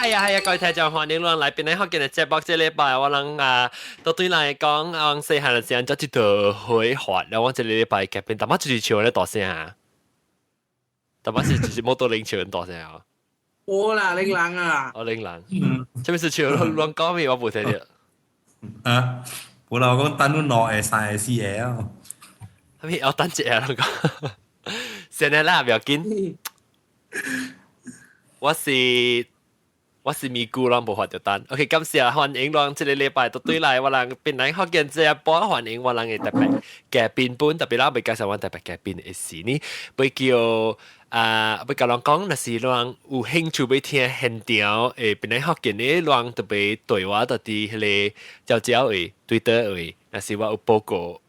係啊，各位聽眾歡迎你來邊呢學見嘅節目，這禮拜我諗都對嚟講，我細漢嘅時間就知道會滑，然後我這禮拜嘅邊，但係就是笑咧大聲啊，但係就是冇到零笑人大聲啊。我啦，零人啊，我零人，這邊是笑亂講咩？我冇聽到。啊，本來我講等咗落誒曬死嘢啊，係咪我等隻啊？兩個，現在啦，唔要緊。我是咪咕啷無法就等。OK，感謝歡迎啷，這個禮拜都對來，我人邊嚟學見這一波歡迎我人嘅特別嘉賓本，特別啦，未介紹我特別嘉賓嘅事呢，會叫要甲人講，若是人有興趣要聽現場誒，邊嚟學見呢，人特別對我到啲迄個招招誒，Twitter 誒。若是我有報告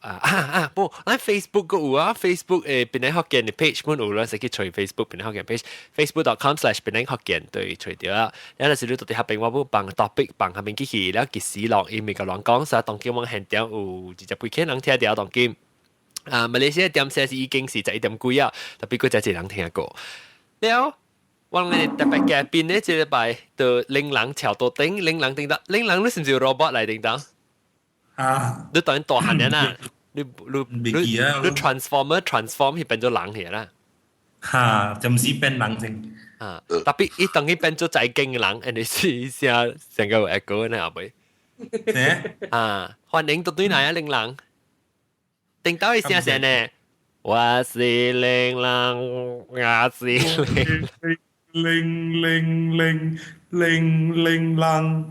不，咱 Facebook 個有啊 ，Facebook 邊嚟學見嘅 page 本有啦，使去隨 Facebook 邊嚟學見 page，facebook.com/邊嚟學見對隨掉啦。然後若是你到底下邊我要幫 topic 幫下邊機器，然後及時落伊咪個人講，所以當今我現場有二十幾個人聽到當今。馬來西亞點寫是已經是11點幾啊，特別佢真係人聽過。了，我哋特別嘉賓呢，這禮拜就令人潮到頂，令人頂到，令人你是唔是 robot 嚟頂到？啊，你當然大漢人啦，你 transform 去變做人嚟啦。嚇，就唔是變人先。特別伊當佢變做再勁嘅人，人哋試下成個 echo 呢後尾。歡迎到對嚟啊，令人。頂到一聲聲呢，我是令人，我是零人。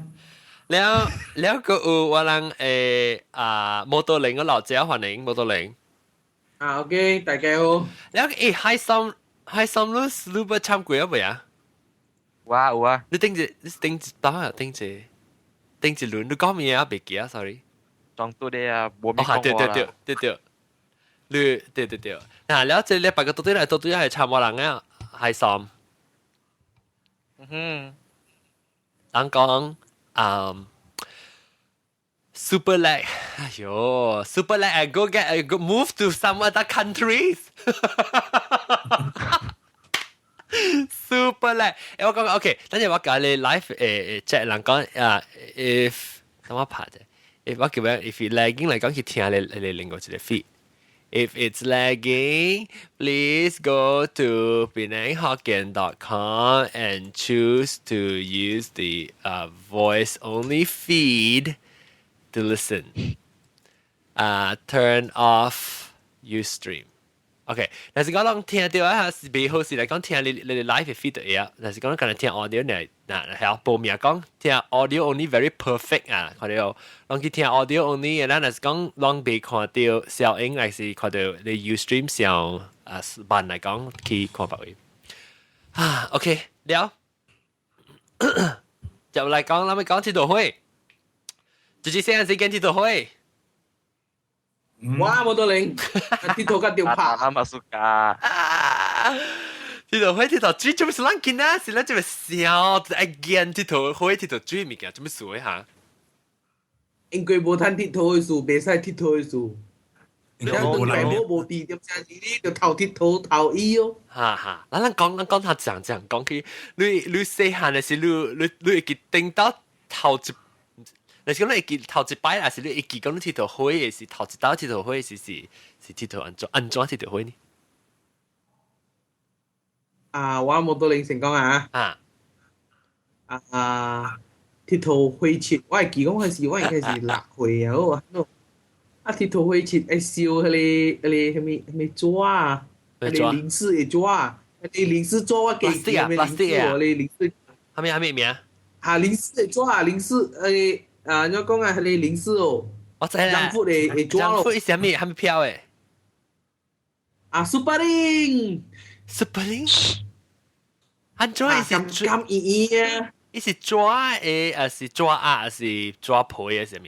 แล้วก็ว่าลังโมโตลิงก็หล่อเจ้าหัวหนิงโมโตลิงOK，大家好。แล้วให้ซ้อมรู้ว่า參過未啊？有啊，你頂住打啊？頂住輪，你講咩啊？別記啊 ，sorry。裝多啲啊，冇咩講話啦。對，你對。嗱，แล้ว這禮拜個到底係參我人啊？係ซ้อม。人講。Super lag, super lag. I go move to some other countries. Super lag. 我講 OK，等陣我教你 live 即係人講if 等我拍啫。if 我叫咩 ？if it lagging 嚟講，去聽你另外一個 feed。If it's lagging, please go to penanghokkien.com and choose to use the voice-only feed to listen. Turn off Ustream. OK， 但是講人聽到啊，是未好事嚟講聽你 live feed 嘅，但是講可能聽 audio 呢，嗱係報名講聽 audio only very perfect 啊，看到，人去聽 audio only 嘅，但是講人未看到聲音，還是看到你 Ustream 上慢嚟講去看白位。OK， 了，就嚟講，咱們講這道會，就是現在時間這道會。哇，冇到零，啲圖架掉拍。他們suka。呢度開呢度追做咩事撚見啊？是撚做咩笑？again 呢度開呢度追物件做咩事嚇？因為無趁鐵圖嘅事，袂使鐵圖嘅事。你對大冇無地點聲，你就頭鐵圖頭伊哦。咱講下講起，你細漢嘅時，你會記定到頭一。但是講你會記頭一擺，還是你會記講你鐵圖開嘅是頭一刀鐵圖開是鐵圖安怎鐵圖開呢？我冇到零成講啊。鐵圖開切，我係記講嗰時，我係開始落去啊！鐵圖開切會燒迄個紙啊，迄個零食嘅紙啊，迄個零食紙我記記咩零食哦，你零食。係咪名？零食嘅紙啊，零食你講啊，迄個零食哦。我知啦。洋fruit嘅紙咯。洋fruit係咩？係咪飄嘅？Superling。安怎係咁啊？伊是紙誒，還是紙啊？還是紙皮嘅什麼？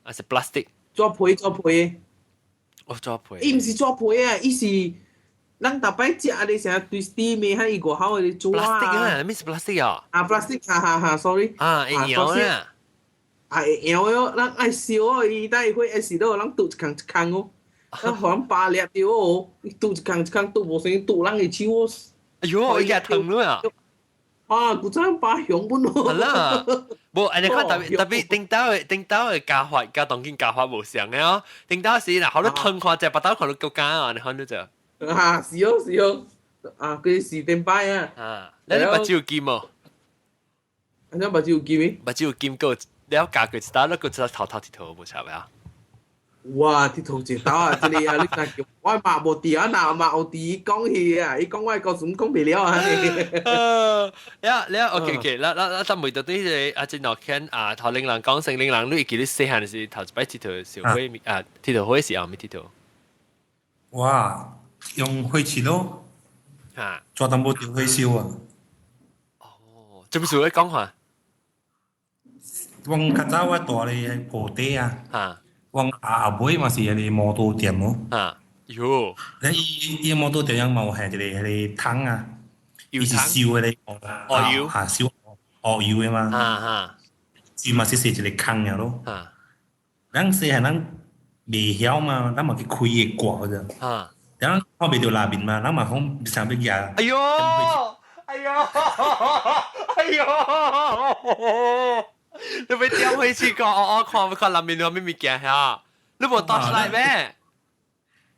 還是 plastic？紙皮。紙皮。伊毋是紙皮啊，伊是咱逐擺食咧，成日對 steam 嘅，喺伊外口嘅紙啊。plastic 啊，咩是 plastic 啊？plastic， sorry。會搖啊。會搖哦，咱愛燒哦，伊等伊會會時都咱拄一空一空哦，咱互咱扒掠着哦，伊拄一空一空拄無生拄咱嘅手哦。哎呦，伊個疼了啊！古裝巴熊本係啦，無，安尼看特別哦頂斗嘅教法，甲當今教法無相嘅哦。頂斗時嗱，好多吞看隻，把刀看到夠奸啊！你看到就是哦，佢是電擺啊，啊，你目睭有金無？你把隻有記咩？目睭有金夠，你要加佢一刀，你佢只頭剃頭無差別啊？哇！啲頭一刀啊，這裡啊，你但叫我嘛無啲啊，嗱嘛有啲講去啊，伊講我個什麼講不了啊？你 OK，嗱，但每到啲阿正樂聽啊，頭令人講成令人，你記得細漢時頭一擺剃頭小灰啊，剃頭灰時候未剃頭哇，用灰漆咯，嚇。抓淡薄條灰燒啊！哦，做咩事咧講下往較早我大咧係鋪底啊，嚇往後尾嘛是係啲摩托店咯。嚇，喲，伊摩托店有冇係一個湯啊？伊是燒嘅鵝油嚇燒鵝油嘅嘛，嚇伊嘛是一個坑嘅咯。嚇咱細漢咱未曉嘛，咱嘛去開個掛啫。嚇，咱看袂到內面嘛，咱嘛講想要夾。哎呦，哎呦，哎呦，你被掉回去個，我看內面有咩物件嚇？你冇倒出來咩？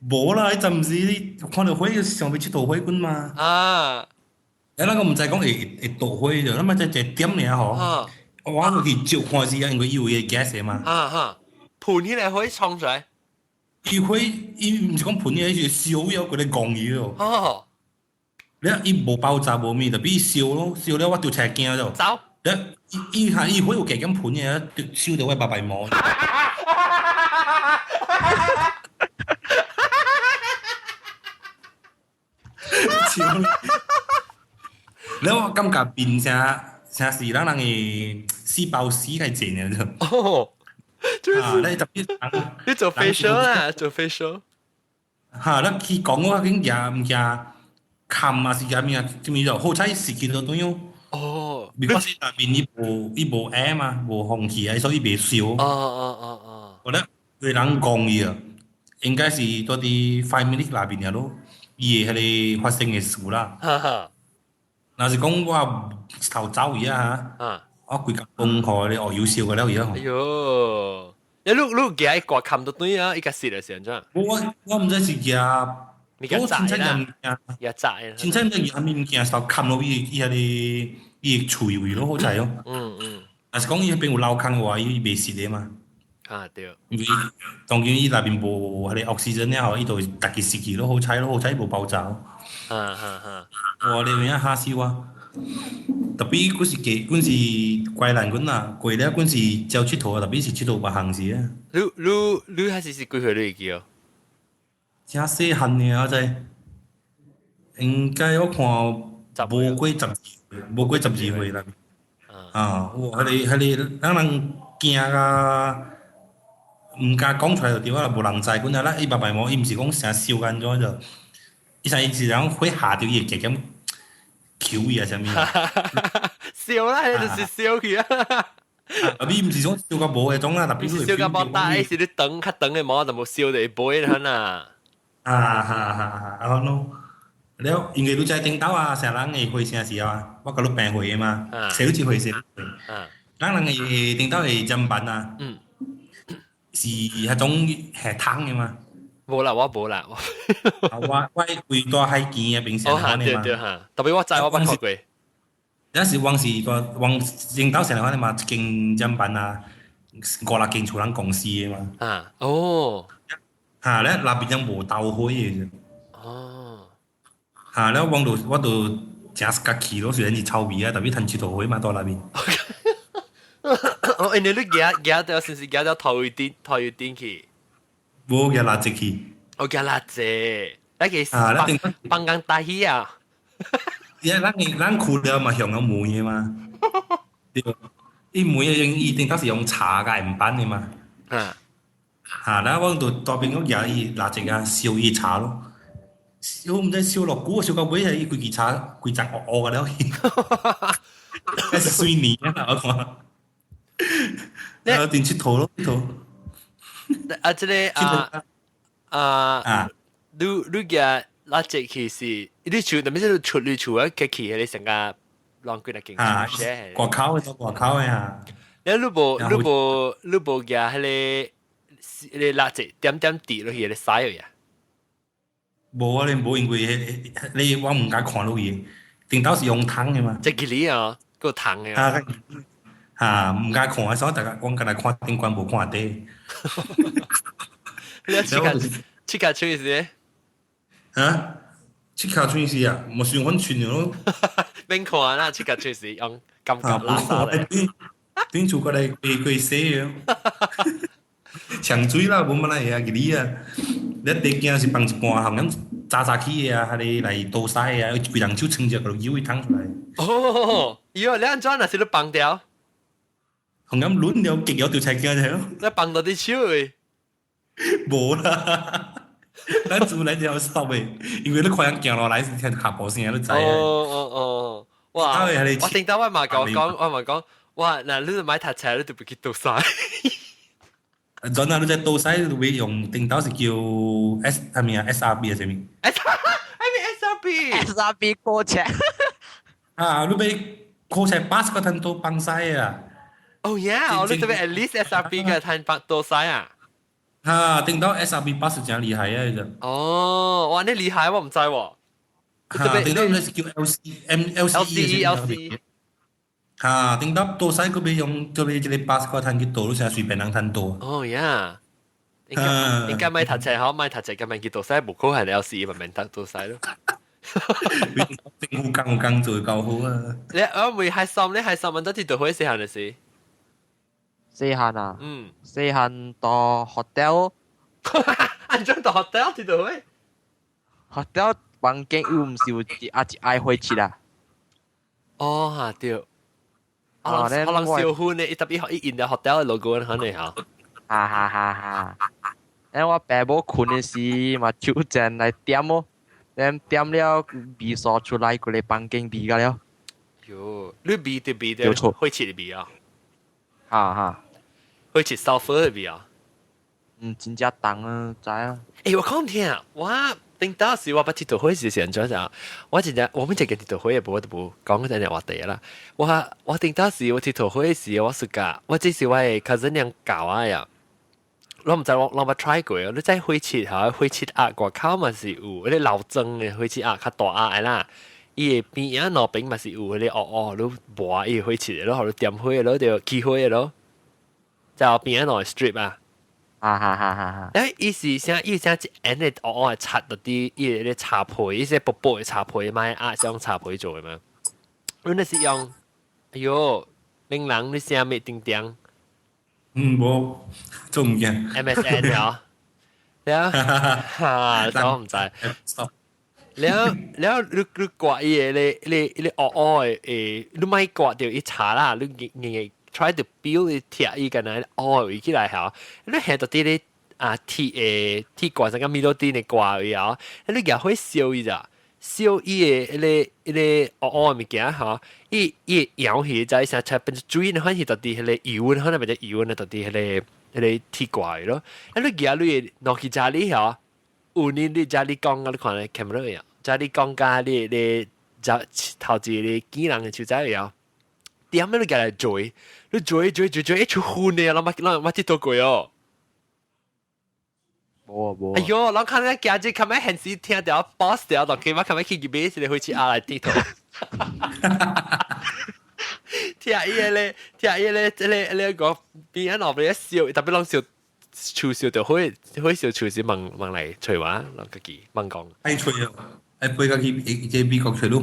無啦，迄陣毋是你看到火上邊出導火管嘛？啊咱個毋知講會導火着，咱嘛只一點爾吼。啊我就去照看時啊，因為伊有個 gas 嘛。啊，盤起來可以衝出來。伊火伊毋是講噴嘢，是燒了嗰啲鋼魚咯。哦，你伊無爆炸無咩，就俾伊燒咯，燒了我就車驚咗。走。伊火有夾咁噴嘢，燒到我白白毛。แล้วกำกับบินเสียสีแล้วนางสีเบาสี係正嘅啫。哦，就是你特別你做 facial 啊，做 facial。你佢講我已經唔驚冚啊，是驚咩啊？知唔知就好彩時見到都有。哦，如果是入面呢部 air 嘛，無空氣啊，所以別燒。我覺得佢人講嘢啊，應該是多啲5 minutes 那邊嘅咯，伊係你發生嘅事啦。哈哈，若是講我頭走而家嚇，我規格崩開你鵝腰燒嘅了而家。哎呦，你幾愛掛冚到對啊？一個蝕嚟成張。我唔知是夾，你個炸啦，也炸啊！真正嘅嘢面件受冚落伊係你脆味咯，好滯咯。但是講伊邊有漏坑嘅話，伊未蝕嘅嘛。啊對。因為當然伊內邊無係oxygen咧，伊就特別蝕咯，好滯咯，好滯無爆炸咯。我哋有一下燒啊！特別嗰時怪難嗰啊，貴咧嗰時就出頭啊，特別是出頭白行事啊。你還是幾歲你記哦？真細漢嘅我真，應該我看無過12歲啦。我哋咱人驚啊，唔敢講出來就對啦，無人知嗰陣啦，伊白白毛，伊唔是講成燒緊咗就，伊係是講會下掉嘢嘅咁。橋嘢上面，笑啦，你就是笑佢啊！你唔是講笑個冇嘅種啦，特別是笑個冇大，是你等較等嘅冇就冇笑就杯啦呐。咯，แล้ว應該都在聽到啊，成日人會成時啊，我個老病會啊嘛，寫好似會寫，人會聽到係真品啊，是嗰種係湯嘅嘛。冇啦，我冇啦。我貴多係見嘅平時哦，對對嚇，特別我知我捌學過。有時往認到成日可能嘛，一間飲品啊，5-6間厝人公司嘅嘛。哦。咧那邊有無豆灰嘅啫。哦。咧我度食家己咯，雖然是臭味啊，特別吞出豆灰嘛，到那邊。哦，你夾到先是夾到頭一點去。冇嘅垃圾去。我夾垃圾，那個放工大戲啊！因為咱苦了嘛，向有梅嘅嘛，對，伊梅伊定當時用茶嘅唔板嘅嘛。我度當邊嗰嘢伊垃圾啊，燒伊茶咯，燒唔知燒落股，燒到尾係伊規支茶規隻惡惡嘅了，係水泥啊！我講，電出頭咯，頭。即個你嘅垃圾其實你厝，特別是出你厝啊，嘅氣你成個浪佢嚟勁啊，住些。外口嘅外口嘅嚇，你冇嘅係你垃圾點點跌落去你嘥咗呀？冇啊，你冇因為你我唔敢看落去，頂到是用湯嘅嘛，即係你啊，個糖嘅。啊嚇唔敢看，所以大家我今日看頂關冇看底，你切卡吹先，嚇，切卡穿是啊，冇算溫存咯，邊看啦？切卡吹先用感覺啊，拉沙嚟。頂住過嚟過死嘅，長水啦，冇乜嚟啊，佢啲啊，你地件是放一半，後咁炸起嘅啊，係你嚟倒曬啊，佢人手撐住個腰會攤出嚟。哦，喲，你安裝那是你綁掉，紅飲亂有極有條斜嘅啫，你綁到啲手誒。冇啦。咱做嚟就 stop 嘅，因為你看人行落來是聽下步聲，你知啊。哦，哇！因為係你我聽到我媽講，哇！嗱，你買台車你都唔記到晒。陣啊，你隻倒西會用定刀是叫 S 係咪啊 SRB 啊上面 SRB。 SRB 過尺，啊，你俾 call 隻 bus 嗰陣都幫西啊，Oh yeah，我你特別 at least SRB 嘅攤白到晒啊。啊，定刀 SRB bus 真厲害啊，其實。哦，哇！你厲害我唔知喎。啊，定刀你是叫 LCE 啊，定刀倒西嗰邊用嗰邊即係 bus 嗰陣佢倒，成日隨便人攤倒。Oh yeah。應該買台車好，買台車咁樣見到晒，冇可能 LCE 咪明得到晒咯。政府更做夠好啊！你我會係心，你係心問得啲到可以試下你試。四行啊，嗯，四行到 hotel， 安裝到 hotel 啲到可以。hotel 房間有唔少一愛回去啦。哦，嚇對。可能小歡呢，特別一印到 hotel 嘅 logo 可能嚇。哈。因為我爸母困嘅時，嘛就正嚟點咯，點了味素出來，佢哋房間味㗎了。喲，你味就味的，會切的味啊，哈，會切 sulfur 的味啊。真正重啊，知啊。誒，我講聽啊，我頂到時我把鐵道會時時做啥？我們這個鐵道會也不講嗰陣話題啦。我頂到時我鐵道會時我暑假，我只是我嘅 cousin 娘教我呀。我唔知我冇 try 過，你真係會切嚇，會切鴨外口嘛是有，嗰啲老蒸嘅會切鴨較大鴨啦。伊個邊啊攞邊嘛是有嗰啲你磨伊會切咯，你點會咯，就起會咯，就邊啊攞 strip 啊。哈。誒，伊是像伊像一眼嘅插到啲伊啲茶皮，伊些薄薄嘅茶皮買鴨用茶皮做嘅嘛。你那是用，哎喲，令人你聲咩叮叮？冇做唔見。MSN 啊，แล้ว我唔知。แล้ว你刮嘢你你ไม่กวาดเดี๋ยวอีฉาล่ะ你 try to build อีเทียอีกันนะอี起來好你係到啲你ที่กวาดสังกัมีโลดีในกวาดอ่ะ你又可以燒一咋燒你物件嚇伊搖起就係成出變做水，你可以到啲係你油可能咪就油呢到啲係你鐵怪咯，你而家你攞去家裡嚇，你家裡講嘅你看咧 camera 呀，家裡講家你就頭至你技能嘅就仔呀，點樣你家嚟做？你做一出หุ่นเนี่ยเรามาที่ตัวกูอ๋อ冇。哎呦，我看那家姐，看咩很少聽到 boss 掉，落去我看咩去入邊時你會去阿來地圖。聽伊個邊一落邊一笑，特別攏笑笑笑就可以笑笑是問嚟隨話，攏個記問講。愛吹啊！愛背個去美國吹都唔。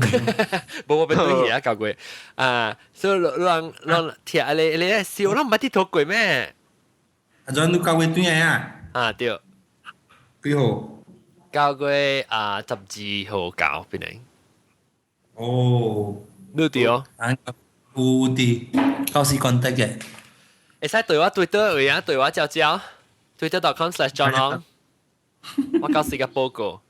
冇我俾對嘢教過啊，所以讓聽你笑，攏唔係地圖過咩？阿陣你教過對啊？啊對。幾號？教過12號教邊嚟？哦，你對哦。有啲教師講得嘅。會使對我 Twitter 位啊，對我招 Twitter.com/John Long。我教時嘅報告。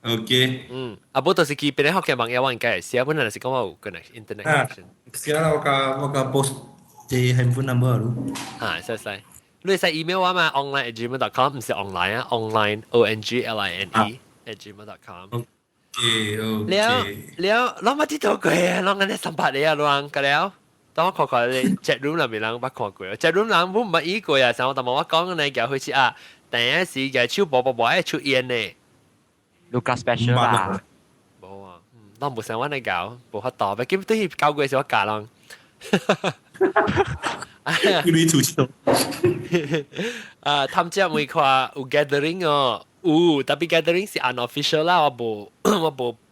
OK。啊，不過就是佢邊啲學嘅網友我應該係寫，本來是講我有 internet connection。寫啦，我個 post 嘅 handphone number 咯。啊，使。你使 email 我嘛 online@gmail.com 唔是 online 啊 ，online online@gmail.com。แล้วเรามาที่ตัวกูเรางั้นได้สัมผัสเลยอะลองกันแล้ว當我看看你 chat room 入面人捌看過，chat room 人本唔係依個啊，像我同我講嘅呢，就好似啊，第一時嘅超薄愛出現呢 Lucas Special 啦，冇啊，我冇想揾你搞，冇法度，畢竟都要搞過時我教人。你出去啊，他們只會看有 gathering 哦，有，特別 gathering 是 unofficial 啦，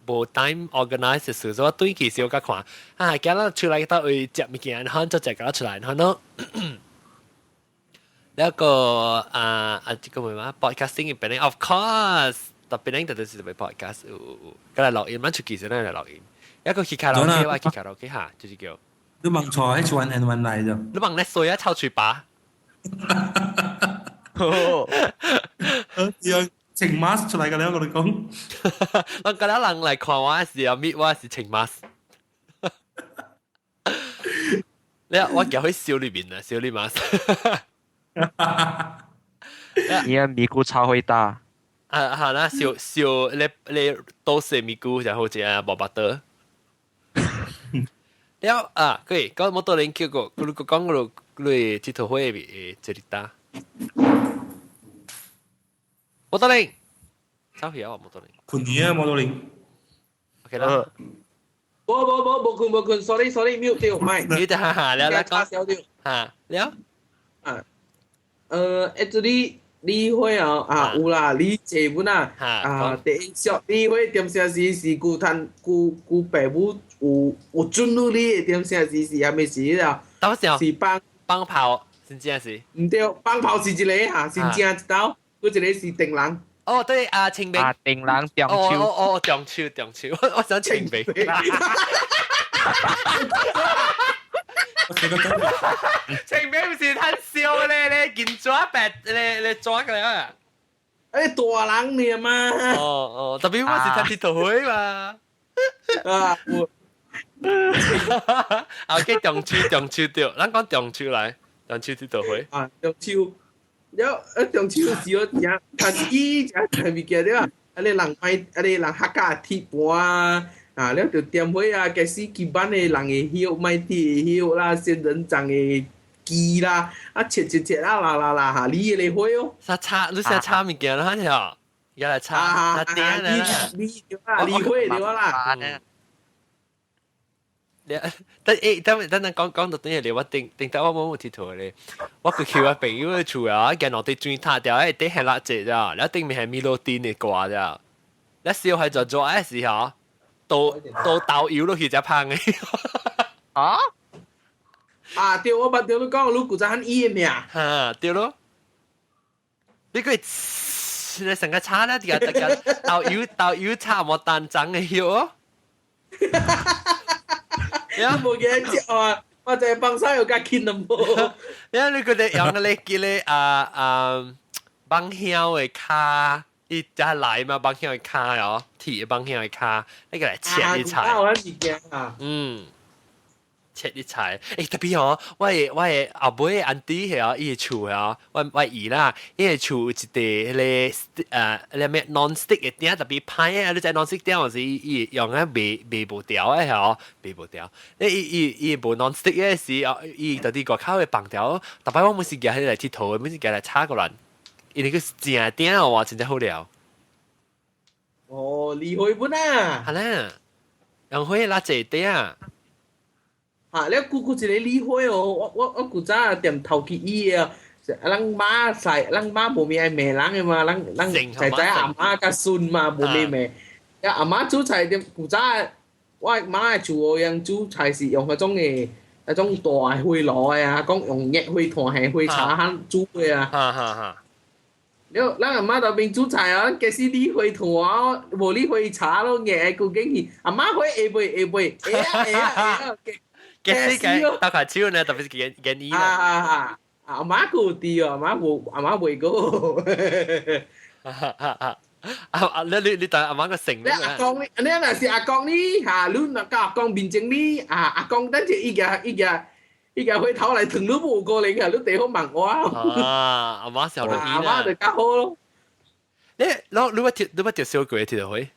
無 time organize 嘅事，所以我對其實我甲看，啊，今日出來到會食物件，然後就食咗出來，然後呢，แล้วก็這個咩話 podcasting เป็น of course แต่เป็นแต่都是ไป podcast ก็嚟 log in มันชุกิจนั่น嚟 log in 一個去卡拉 OK ว่า去卡拉 OK 嚇，就是叫你問錯喺one and one 嚟啫。你問你衰啊，臭嘴巴。情 mask 出嚟㗎，你我哋講。我覺得人嚟看我時候搣我是情 mask。你我叫佢笑裏面啊，笑裏 mask。你嘅咪咕超會打。係啦，笑你多食咪咕就好似啊伯伯德。แล้วก็มอเตอร์ลิงเกี่ยวกับกู講嗰度佢鐵頭會誒這裡打。摩多林，走去啊！摩多林，困嘢啊！摩多林。OK 啦。冇困 sorry mute 掉，唔係。你就哈แล้วก็แล้วactually 理會啊有啦，你這本第一小理會點寫是古爸母有准你的點寫是係咪是啦？當時是幫炮，先知係唔對，幫炮是一個嚇，先正一刀。嗰一個是定人。哦，對啊，清明。啊，定人中秋。哦，中秋，我想清明。清明唔是很笑咧，你見咗白，你抓佢啊？誒，大人嚟嘛。哦，特別我是睇鐵頭會嘛。啊，OK，中秋對，咱講中秋來，中秋鐵頭會。啊，中秋。了，中秋時候食看伊食物件了，你人客家鐵盤啊，了就點火啊，假使基本的人嘅曉，麥鐵嘅曉啦，仙人掌嘅枝啦，切啦嚇，你嘅火哦。你成炒物件啦，條，又嚟炒，點啦，你火對啦。等講到等嘢，我定得我冇鐵頭咧，我個橋啊朋友嘅厝啊，見我哋轉塔掉，啲係辣隻咋，แล้ว定面係米洛丁嘅掛咋，แล้ว燒係就做嘅時候，到豆油都去只烹嘅。啊？對，我捌對你講，你古早很伊嘅命。嚇，對咯。你個你成個炒咧，點解豆油炒冇蛋漿嘅曉哦？冇嘅接啊！我就係幫手有加見啦冇。因為你佢哋用你叫你幫香嘅卡，你就係來嘛幫香嘅卡哦，鐵幫香嘅卡，你個嚟切啲菜。我啲嘅啊。切啲菜，特別哦，我阿妹阿弟係哦，伊個厝哦，我姨啦，伊個厝一個你咩 non-stick 嘅鼎特別歹啊！你知 non-stick 鼎還是伊用啊微無條嘅係哦，微無條。伊無 non-stick 嘅時哦，伊特啲個口會綁條，特別我每時夾起嚟鐵頭，每時夾嚟炒個人，伊個正鼎哦，哇，真係好料。哦，厲害本啊！係啦，用可以拉隻鼎啊！แล้วกูจะได้รีห้วยว่ากูจะเตรียมเท่าขี้อี้อ่ะลังม้าใส่ลังม้าบ่มีไอ้แม่ลังไอ้มาลังใส่ใจอาม่ากระซุนมาบ่มีแม่แล้วอาม่า煮菜點กูจะว่า媽係做樣煮菜是用嗰種嘅嗰種大灰爐啊，講用熱灰炭係灰茶慳煮嘅啊。แล้วอาม่าตอนเป็น煮菜啊，假使你灰炭啊，無你灰茶咯，熱กู竟然阿媽可以嘅打卡超呢，特別係嘅呢啦。阿媽個啲啊，阿媽會個。你當阿媽個成咧？阿公呢？你嗱是阿公呢？嚇，你嗱個阿公面正呢？阿公等住依家去頭嚟同你冇過嚟嘅，你地好問我啊。阿媽時候就阿媽就較好咯。你話條小鬼鐵頭去？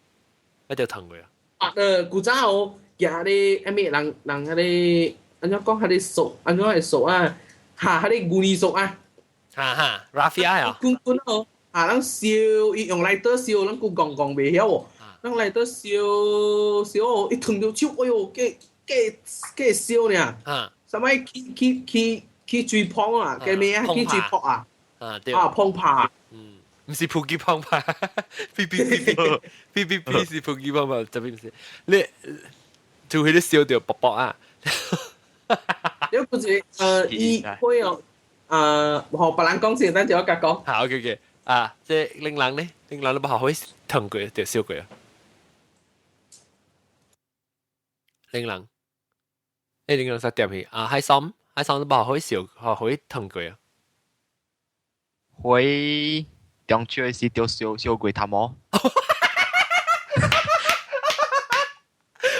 一條藤佢啊。古早哦，行咧阿咩人迄個，安怎講迄個熟，安怎係熟啊？嚇，迄個牛耳熟啊！Raffia 啊，滾滾哦，人燒，伊用來刀燒，咱古講袂曉哦。咱來刀燒哦，一燙到手，哎呦，計燒呢。什麼去追碰啊？叫咩啊？去追撲啊？對。碰拍。唔是普吉碰拍，P 是普吉碰拍，特別唔是。你做佢啲燒掉薄薄啊。你不是伊會哦，學別人講先，等陣我甲講。好 ，OK， 即係令人咧，令人都不學可以燙佢，掉燒佢啊。令人，令人實點去海參都不學可以燒，學可以燙佢啊。會中秋時掉燒鬼頭毛。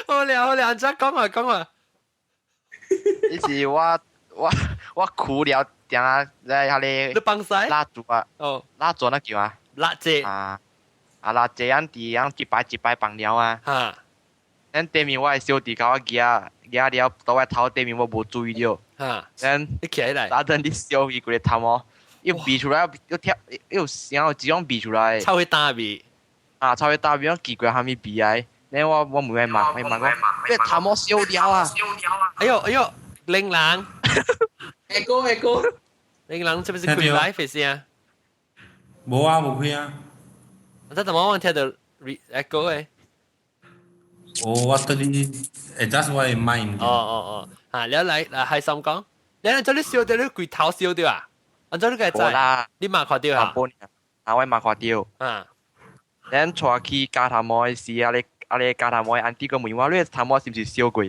好靚，再講啊。以前我苦了，定下在下咧你幫曬蠟燭啊，蠟燭那叫啊，蠟燭蠟燭樣啲樣一擺放了啊。咱對面我係小弟甲我夾了，到我頭對面我無注意到。咱你起來，打陣你燒伊個頭毛，又鼻出來，又想幾種鼻出來。超會打鼻。超會打鼻，我奇怪蝦米鼻啊？然後我唔會問我，你頭毛燒掉啊！哎呦，令人。Echo，令人是不是開 live 先啊？冇啊，冇開啊。我怎麼我聽到 echo 誒？我對你 adjust 我嘅 mind。你嚟係心講，你做你燒掉你鬼頭燒掉啊？我做你個仔，你嘛看掉啊？我嘛看掉。咱帶去加頭毛時，你加頭毛安啲個問我，你頭毛是唔是燒過？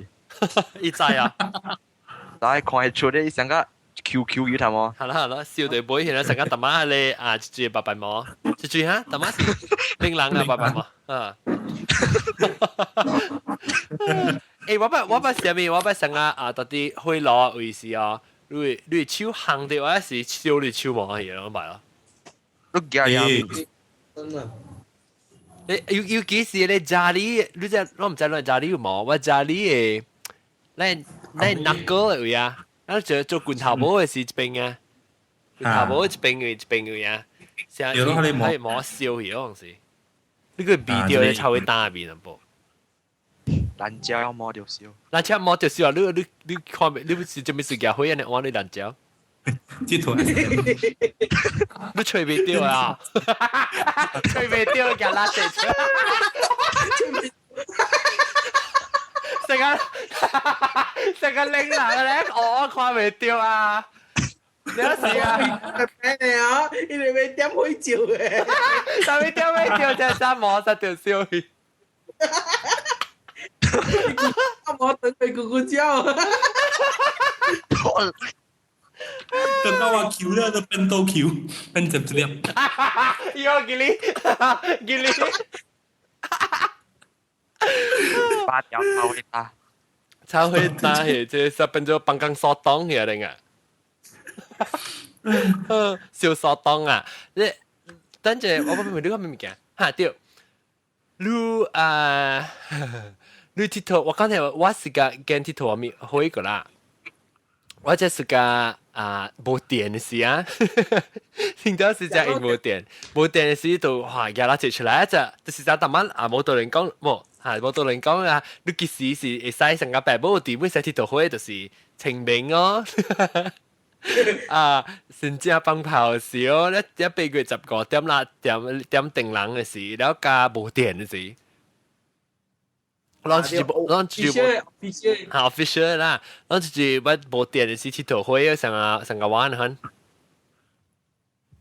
伊知啊。但係看出你成個 QQ 魚頭毛。係啦，燒對杯，然後成個大媽你一白白毛，一哈，大媽是令人啊白白毛我不下面我不成到底會攞為是啊，你手行的話是燒你手毛嘢咯，咪咯。都驚呀！真的。要幾時你家裡，你只我唔知你家裡有冇，我家裡誒，你那個位啊，我做罐頭帽嘅是一邊啊，罐頭帽一邊位啊，成日係冇燒嘢嗰陣時，呢個味道你超會打面啊噃。蘭椒冇條燒，蘭椒冇條燒啊！你看未？你是做咩事嘅？可以你玩你蘭椒？這圖你吹未掉啊？吹未掉嘅拉地出，成個拎男咧，我看未掉啊！你有事啊？你啊，你哋未點開照嘅？但係點會掉隻衫摸實條燒去？我等佢咕叫。等到我 Q 了，都變到 Q，變接住了。喲，吉利，八條超會打，超會打嘅，即係變咗幫工索當嘅定啊？小索當啊！你等陣我唔明呢個咩物件？嚇對，你佚佗，我剛才我是個跟佚佗咪會個啦，我這是個冇電嘅事啊，聽到是只係冇電嘅事就話廿啦接出來就就是就特晚冇到人講冇到人講啊，你其實是會使成個白冇點會使佚佗會就是清明哦，甚至幫炮少一1個月10個點啦點定冷嘅事，แล้ว加冇電嘅事。咱自己official 啦，咱自己無電嘅是佚佗會成個玩很。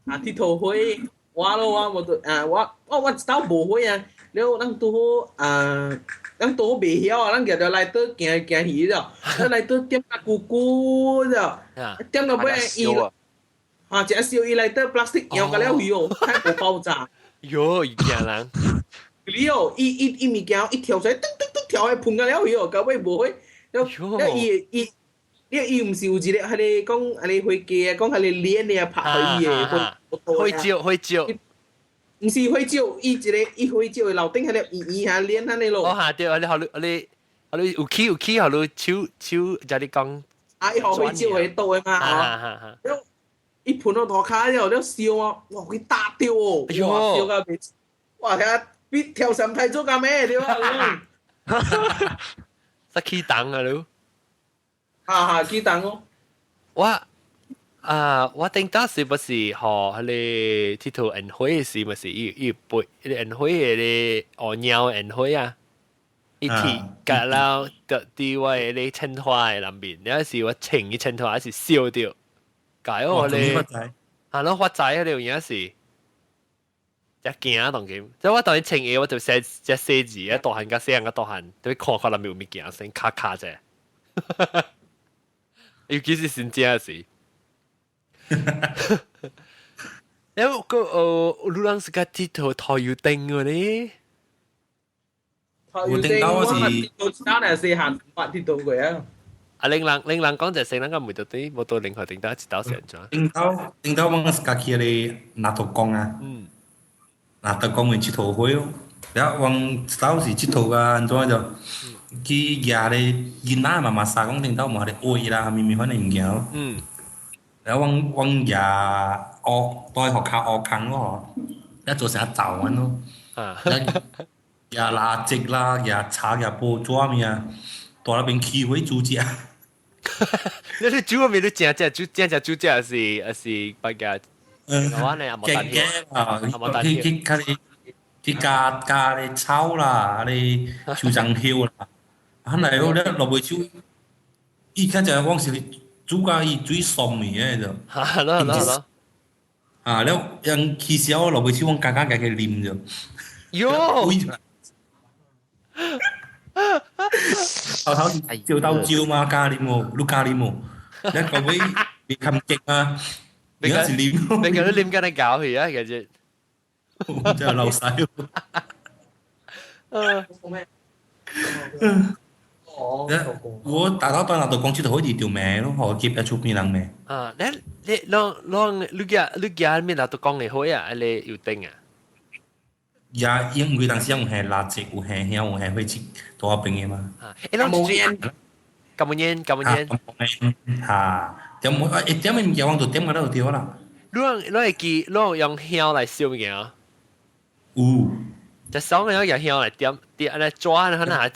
佚佗會，我冇我知道無會啊，了咱都咱都未曉啊，咱就來到行去了，咱來到點啊咕咕了，點到尾伊，只燒伊來到 plastic 搖個了去哦，太無爆炸。喲，伊驚人。你哦，伊物件一跳出來，噔噔噔跳去噴個了去哦，到尾無會，了伊毋是有一個迄個講迄個會記啊，講迄個鏈咧拍去伊個會照，唔是花椒，伊花椒嘅樓頂喺度圓下鏈喺你咯。哦嚇對，你有起，好你手就你講，啊，伊學花椒喺度嘅嘛，哈，了伊盤到塗骹了，了燒啊，哇，佢打掉哦，哇，燒到未，哇，睇下比跳上台做緊咩對啊？實起檔啊你，哈，幾檔哦。我頂到是不是學你鐵頭銀灰是咪是一杯銀灰嘅鵝鳥銀灰啊？一提隔了的地位你青花嘅裏面，有時我情嘅青花是燒掉，解我你係咯發仔喺度有時一驚當佢，即係我當你情嘢我就寫隻寫字一大漢加寫人嘅大漢，對看裏面有咩驚聲卡卡啫，尤其是新疆時。因為個路上是個鐵頭頭要定嘅咧。我定到我是到單係四行八鐵道嘅啊！啊，令人講就成人個唔到啲，冇到另外定到一道成咗。定到我是家己嘅拿頭講啊，拿頭講嘅鐵頭會咯，然後往到是鐵頭啊，安怎就佢廿咧囡仔嘛嘛沙講定到嘛咧愛啦，咪咪反正唔驚。แล้ววังอย่าออกตอยหอกขาออกครั้งก็แล้ว做成一罩咁咯，อย่าลาจิก啦，อย่า查อย่า煲抓咪啊，到那邊起會煮只，你煮嗰邊都正煮只是不嘅，我呢阿冇蛋條，阿冇蛋條，佢加你炒啦，你潮醬條啦，肯嚟嗰啲落去炒，依家就往時。煮家伊水鬆嘅就，係咯，啊，แล้วยังขี้เสียวเราไปช่วงกากๆแกริมจ้ะ喲，頭照兜照嘛，咖喱冇，碌咖喱冇，一個位你冚極啊，你嗰時黏，你嗰啲黏緊你搞佢啊，其實，真係漏晒。我大佬當拿到講出頭可以條命咯，我接一出邊人命。啊，你家面拿到講嘅好啊，你要定啊？也因為當時有係垃圾，有係香，有係會切多邊嘅嘛。誒，咁嚇，點冇誒點咪唔叫往度點個都掉啦。你用香嚟燒嘅啊？就爽嘅用香嚟點嚟抓，可能係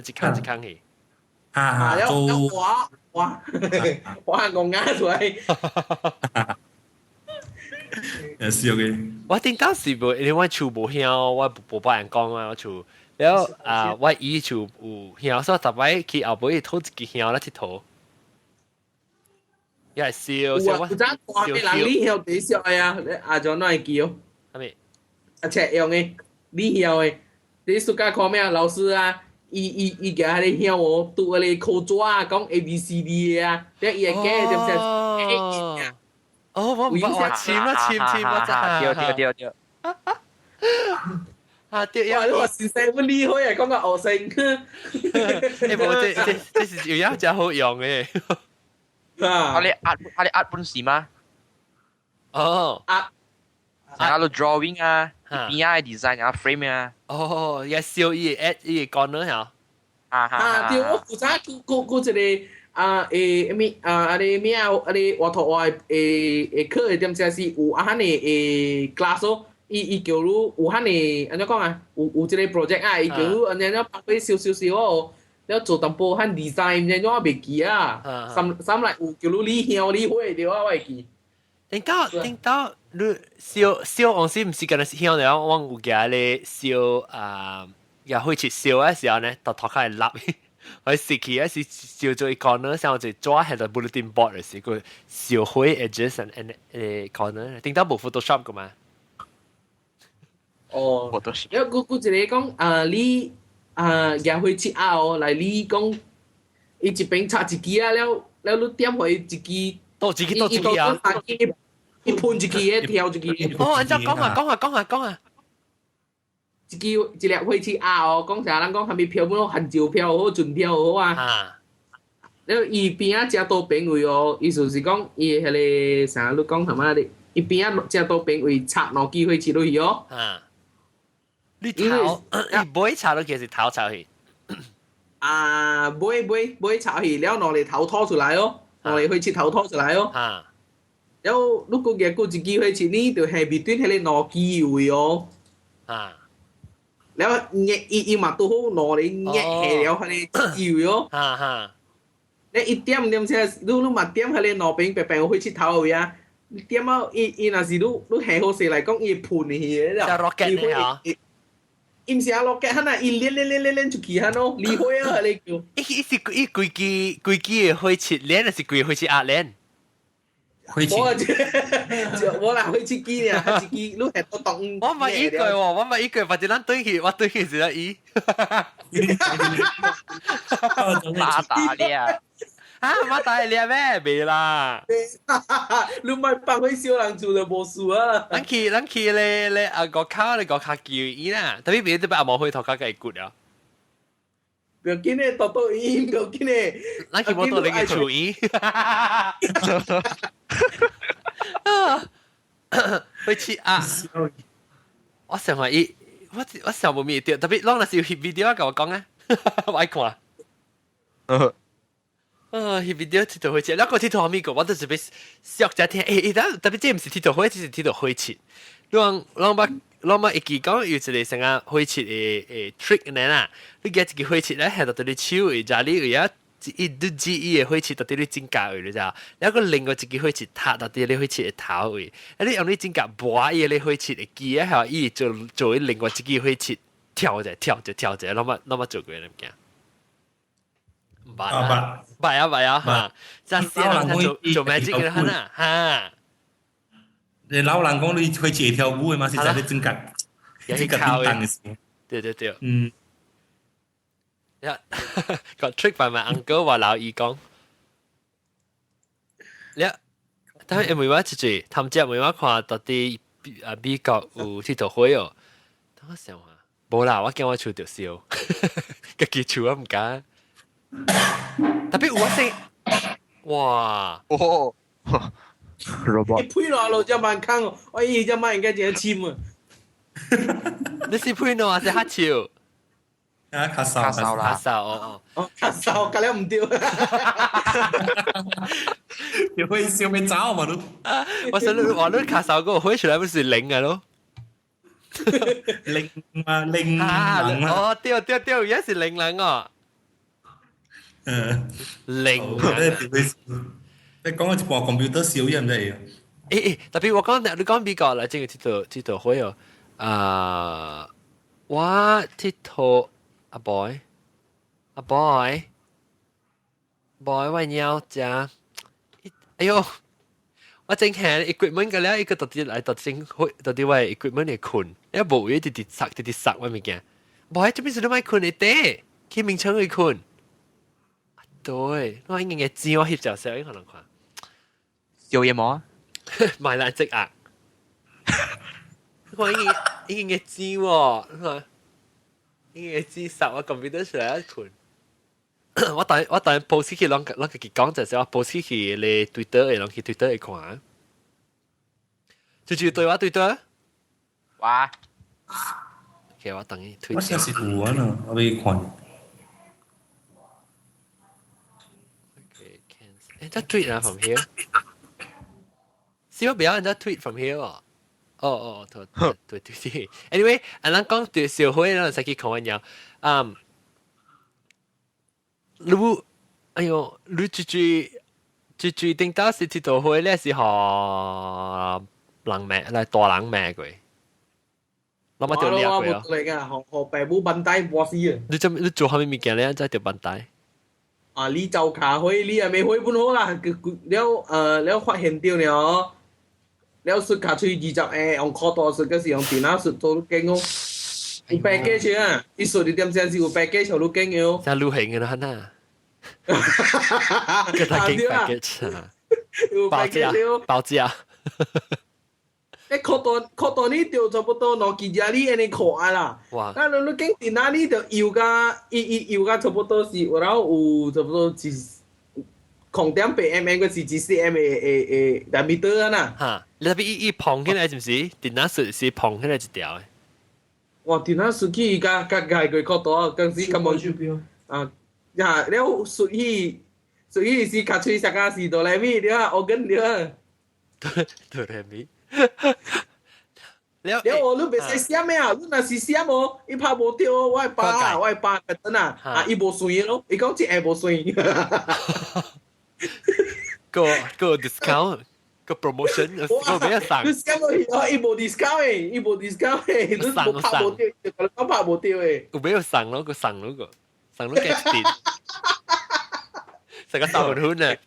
一坑去。哇，我啱出嚟。笑嘅。我頂當時無，因為我厝無香，我無幫人講啊，我厝。แล้วว่าอีชูเหี่ยวซอตับไว้ขี้เอาไปทอดกี่เหี่ยวแล้วที่โถยายซิลซิลว่าซิลหลังนี่เหี่ยวตีเสียวอ่ะอาจจะน้อยกี่ทำไมอาเฉยองไงนี่เหี่ยวไงที่สุก้าคอม咩老師啊伊嘅係你向我讀你口抓講 A B C D 啊，即係嘅就係哦，我簽啊，真係掉。啊，對，哇！你話先生咁厲害啊，講個學生。誒冇，這是有真好用嘅。啊，你壓本事嗎？哦，壓到 drawing 啊，邊啊 design 啊 frame 啊。哦，一燒伊講呢嚇。對，我負責嗰一個咩咩畫圖畫課點先是有啊嘅class 咯。伊叫你有遐尼安怎講啊？有即個 project 啊，伊叫你安怎拍佢少哦，了做淡薄遐 design 安怎袂記啊？三來有叫你香你會對啊，我會記。頂到你燒往時唔是跟香了，我有記咧燒又開始燒嘅時候呢，就頭開立，我時期係燒咗一corner，像我就抓喺度 bulletin board 嘅時，佢燒開 edges and corner，頂到冇 Photoshop 噶嘛？哦，แล้วกูจะได้講你也會切哦，嚟你講伊一邊插一支啊，แล้ว你點會一支？多一支啊！伊噴一支嘅，跳一支。哦，按照講啊！一支一粒會切哦，講啥人講係咪漂本咯？痕照漂好，盡漂好啊！แล้ว伊邊啊只多邊位哦，意思是講伊係你啥？你講係咪你？伊边啊只刀柄为插两支火切落去哦。啊，你頭你唔會炒到其實頭炒去。啊，唔會插去，了攞嚟頭拖出來哦，攞嚟火切頭拖出來哦。啊然後如果嘅嗰一支火切呢，就係邊端喺你兩支位哦。啊แล้วอีมาตัวหนอเลยแง่เหลียวเขาเลยจิ๋วโย 啊哈แล้วอีเตี้ยมเตี้ยมใช่รู้มาเตี้ยมเขาเลยหนอเป็นแปลงๆเขาชิดเท้าเอาอย่างเตี้ยมเอาอีน่ะสิรู้แห่เขาเสียอะไรก็อีพูนนี่เหรอ 像 rocket 呢嗬，อิมเสียล็อกแกฮันน่ะอีเล่นจุกี้ฮันโนลีโฮยอะไรกู伊規支嘅開切鏈，還是規開切壓鏈？火切我啦去切機เนี่ย切機รู้แห่ตัวตอง我唔係依句喎，我唔係依句，或者咱對起，我對起是得伊。馬打咧啊！啊，我大你咩？未啦。รู้ไหมปังให้เสียวหลังจู就冇事啊咱去咧啊個卡咧個卡叫伊啦，特別別特別阿毛去頭家嘅骨啊。不要緊咧，多音不要緊咧，咱去冇到你嘅廚伊。去切啊！我成日伊，我成日冇面掉，特別當那時要翕 video 甲我講啊，我愛看。翕 video 鐵道開切，嗱個鐵道係咩個？我都特別笑只聽，特別這唔是鐵道開，只是鐵道開切。啷一記講有一個成啊開切嘅trick 呢啦，你記一個開切咧，係到對你手嘅，就你有一都知伊嘅開切到對你指甲嘅，你知啊？然後另外一個開切塔到對你開切嘅頭嘅，你用你指甲拔伊你開切嘅機啊，係伊做另外一個開切跳者，啷麼做過你唔驚？唔啊嚇，真係做 magic 嘅啦嚇。你老人講你會切跳舞嘅嘛？是在你整甲叮當嘅時候。對。got tricked by my uncle 話老姨講。但係每話一句，他們只每話看到啲美國有鐵道會哦。等我想下，冇啦，我驚我笑條笑，個結笑我唔敢。特別我聲，哇！哦，robot。你配落路就蠻坑哦，我以前蠻應該點簽啊？你是配喏還是黑笑？啊，卡哨黑哨哦。黑哨，隔離唔掉。你會笑咩走嘛都？我想你話你黑哨嗰個會出來不是零嘅咯？零人哦，對，而家是零人哦。零人。你講一部 computer 少人嚟啊！特別我講你講美國啦，即係鐵道會哦。我鐵道阿 boy，我鳥只，哎呦，我正係 equipment 嘅咧，一個到底來到正會到底為 equipment 嚟困，一部一啲塞我物件，boy 這邊是都買困嚟得，去名稱去困。對，我應該知我翕就少，可能看。有嘢冇啊？買爛隻鴨，我應該知喎，應該知實我 computer 出來一盤。我當 post 去啷個講就係我 post 去你 Twitter 嘅，啷去 Twitter 嚟看。就對我 Twitter。哇！其實我等於 Twitter。我先是有啊呢，我未看。That tweet from here. 小表人家 tweet from here 哦，對。Anyway，咱講對小會，咱先去看完了。哎呦，你最定到是鐵道會咧，是學人咩嚟大人咩嘅？我咪條料嘅。嚟㗎，學白母笨帶博士啊！你做下面物件咧，真係條笨帶。啊！你就卡會，你又未會本好啦。了發現到了，了雪卡出20誒，用靠多雪嘅時用電腦雪做都勁哦。有白機出啊！你雪你點先是有白機做都勁嘅。真係流行嘅啦，嗱。個大勁白機啊！包價。你靠多呢條差不多攞幾日你安尼看啦。哇！但係你經電腦呢就要㗎，要㗎差不多是，然後有差不多是。空點8mm 嗰是4cm 嘅diameter啊呐。嚇，你特別一碰起來是唔是？電腦是碰起來一條嘅。哇！電腦數據加佢角度啊，嗰時咁樣啊，呀，了數據是卡吹實個是哆來咪對啊，我跟對啊。哆來咪。了我你別使閃咩啊？你若是閃哦，伊拍無掉哦，我係爸特登啊，伊無算咯，伊講即下無算。個 discount 個 promotion 個咩送？你閃落去哦，伊無 discount 誒，伊無 discount 誒，你拍無掉，就講拍無掉誒。有咩送咯？個送咯個，送咯幾錢？成個三文魚啊！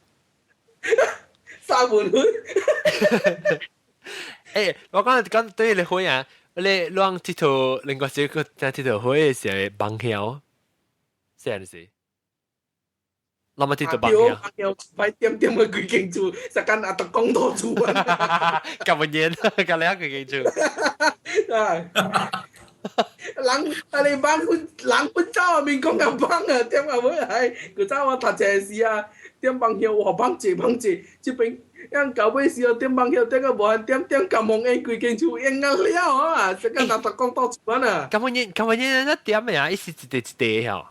三文魚。誒，我講對你會啊，你亂佚佗，另外一個在佚佗會嘅時候，幫橋，是安尼是。我咪佚佗幫橋。快點點嘅佢勁住，實間阿特講多住啊！咁乜嘢？咁你佢勁住。人啊你幫人走啊面講咁幫啊，點啊會係佢走我讀這事啊，點幫橋我幫住，這邊。yang kau boleh siapa tiang bang hiu tiang buat tiang kamong kui kencu yang ngang liao ah sekarang tak takong tau mana kamu ni na tiang ya isi cite ya